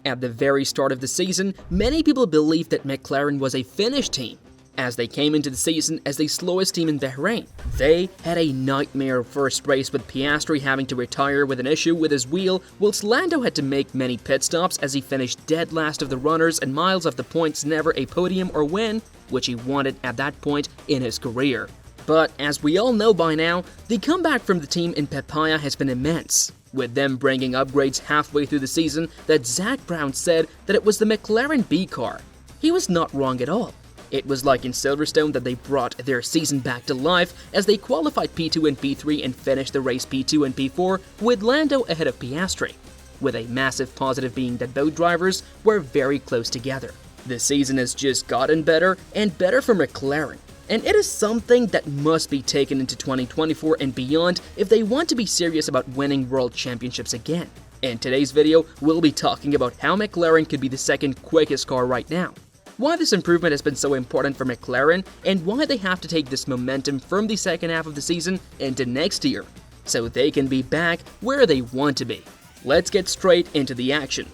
At the very start of the season, many people believed that McLaren was a Finnish team, as they came into the season as the slowest team in Bahrain. They had a nightmare first race with Piastri having to retire with an issue with his wheel, whilst Lando had to make many pit stops as he finished dead last of the runners and miles off the points, never a podium or win, which he wanted at that point in his career. But as we all know by now, the comeback from the team in Papaya has been immense, with them bringing upgrades halfway through the season that Zak Brown said that it was the McLaren B car. He was not wrong at all. It was like in Silverstone that they brought their season back to life as they qualified P2 and P3 and finished the race P2 and P4 with Lando ahead of Piastri, with a massive positive being that both drivers were very close together. The season has just gotten better and better for McLaren, and it is something that must be taken into 2024 and beyond if they want to be serious about winning world championships again. In today's video, we'll be talking about how McLaren could be the second quickest car right now, why this improvement has been so important for McLaren, and why they have to take this momentum from the second half of the season into next year, so they can be back where they want to be. Let's get straight into the action.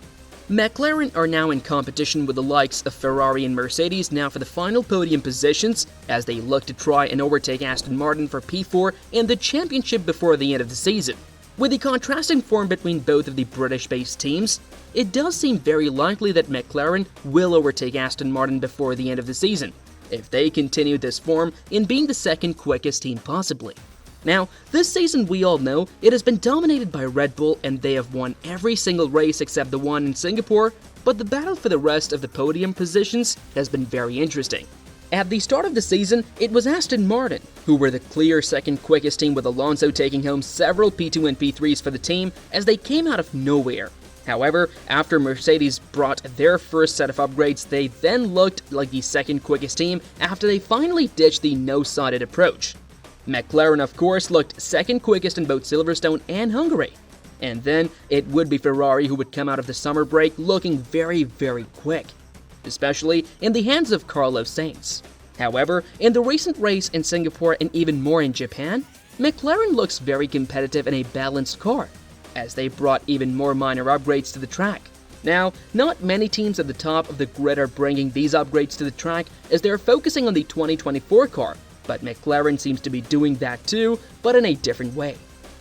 McLaren are now in competition with the likes of Ferrari and Mercedes now for the final podium positions, as they look to try and overtake Aston Martin for P4 in the championship before the end of the season. With the contrasting form between both of the British-based teams, it does seem very likely that McLaren will overtake Aston Martin before the end of the season, if they continue this form in being the second quickest team possibly. Now, this season we all know it has been dominated by Red Bull and they have won every single race except the one in Singapore, but the battle for the rest of the podium positions has been very interesting. At the start of the season, it was Aston Martin, who were the clear second quickest team with Alonso taking home several P2 and P3s for the team as they came out of nowhere. However, after Mercedes brought their first set of upgrades, they then looked like the second quickest team after they finally ditched the no-sided approach. McLaren, of course, looked second quickest in both Silverstone and Hungary. And then it would be Ferrari who would come out of the summer break looking very, very quick, especially in the hands of Carlos Sainz. However, in the recent race in Singapore and even more in Japan, McLaren looks very competitive in a balanced car, as they brought even more minor upgrades to the track. Now, not many teams at the top of the grid are bringing these upgrades to the track as they're focusing on the 2024 car, but McLaren seems to be doing that too, but in a different way.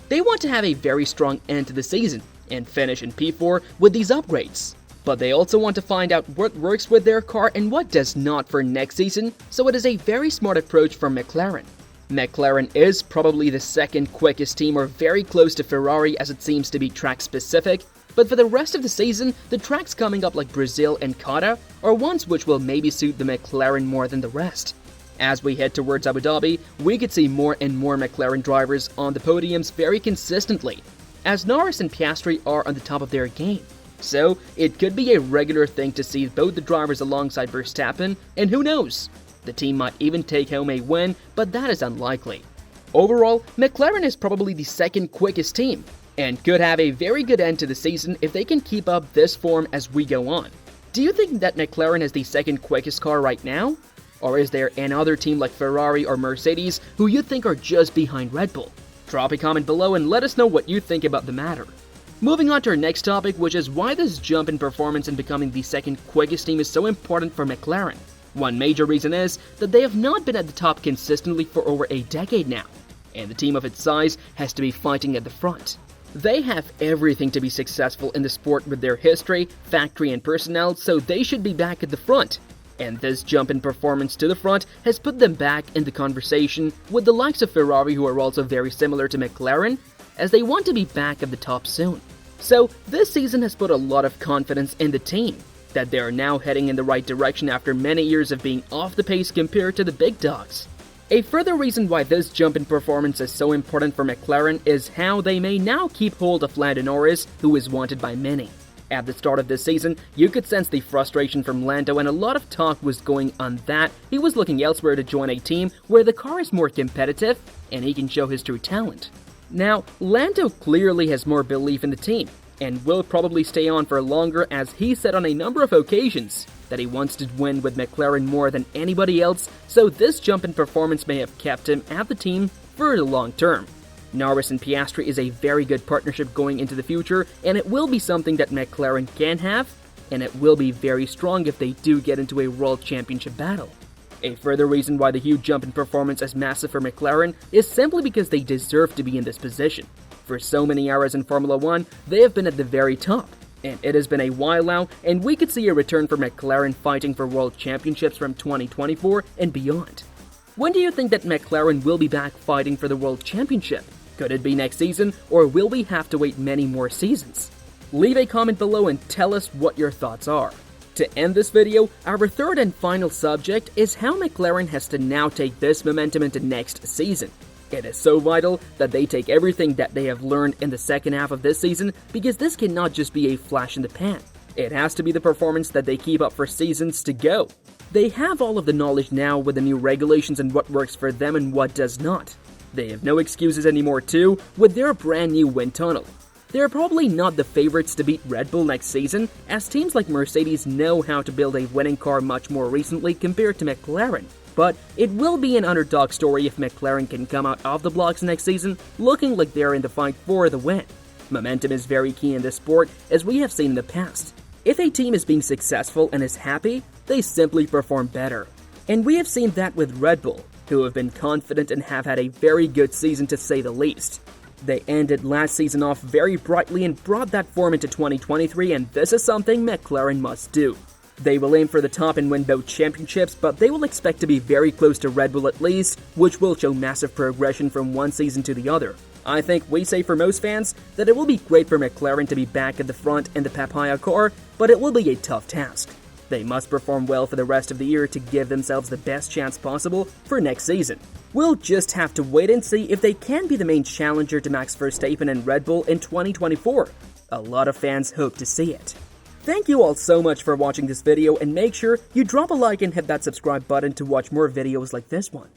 They want to have a very strong end to the season and finish in P4 with these upgrades. But they also want to find out what works with their car and what does not for next season, so it is a very smart approach from McLaren. McLaren is probably the second quickest team or very close to Ferrari as it seems to be track specific, but for the rest of the season, the tracks coming up like Brazil and Qatar are ones which will maybe suit the McLaren more than the rest. As we head towards Abu Dhabi, we could see more and more McLaren drivers on the podiums very consistently, as Norris and Piastri are on the top of their game. So, it could be a regular thing to see both the drivers alongside Verstappen, and who knows? The team might even take home a win, but that is unlikely. Overall, McLaren is probably the second quickest team, and could have a very good end to the season if they can keep up this form as we go on. Do you think that McLaren is the second quickest car right now? Or is there another team like Ferrari or Mercedes who you think are just behind Red Bull? Drop a comment below and let us know what you think about the matter. Moving on to our next topic, which is why this jump in performance in becoming the second quickest team is so important for McLaren. One major reason is that they have not been at the top consistently for over a decade now, and the team of its size has to be fighting at the front. They have everything to be successful in the sport with their history, factory and personnel, so they should be back at the front. And this jump in performance to the front has put them back in the conversation with the likes of Ferrari, who are also very similar to McLaren, as they want to be back at the top soon. So this season has put a lot of confidence in the team, that they are now heading in the right direction after many years of being off the pace compared to the big dogs. A further reason why this jump in performance is so important for McLaren is how they may now keep hold of Lando Norris, who is wanted by many. At the start of this season, you could sense the frustration from Lando, and a lot of talk was going on that he was looking elsewhere to join a team where the car is more competitive and he can show his true talent. Now, Lando clearly has more belief in the team, and will probably stay on for longer, as he said on a number of occasions that he wants to win with McLaren more than anybody else, so this jump in performance may have kept him at the team for the long term. Norris and Piastri is a very good partnership going into the future, and it will be something that McLaren can have, and it will be very strong if they do get into a World Championship battle. A further reason why the huge jump in performance is massive for McLaren is simply because they deserve to be in this position. For so many hours in Formula 1, they have been at the very top, and it has been a while now, and we could see a return for McLaren fighting for World Championships from 2024 and beyond. When do you think that McLaren will be back fighting for the World Championship? Could it be next season, or will we have to wait many more seasons? Leave a comment below and tell us what your thoughts are. To end this video, our third and final subject is how McLaren has to now take this momentum into next season. It is so vital that they take everything that they have learned in the second half of this season, because this cannot just be a flash in the pan. It has to be the performance that they keep up for seasons to go. They have all of the knowledge now with the new regulations and what works for them and what does not. They have no excuses anymore too, with their brand new wind tunnel. They're probably not the favorites to beat Red Bull next season, as teams like Mercedes know how to build a winning car much more recently compared to McLaren. But it will be an underdog story if McLaren can come out of the blocks next season looking like they're in the fight for the win. Momentum is very key in this sport, as we have seen in the past. If a team is being successful and is happy, they simply perform better. And we have seen that with Red Bull, who have been confident and have had a very good season to say the least. They ended last season off very brightly and brought that form into 2023, and this is something McLaren must do. They will aim for the top and win both championships, but they will expect to be very close to Red Bull at least, which will show massive progression from one season to the other. I think we say for most fans that it will be great for McLaren to be back at the front in the papaya car, but it will be a tough task. They must perform well for the rest of the year to give themselves the best chance possible for next season. We'll just have to wait and see if they can be the main challenger to Max Verstappen and Red Bull in 2024. A lot of fans hope to see it. Thank you all so much for watching this video, and make sure you drop a like and hit that subscribe button to watch more videos like this one.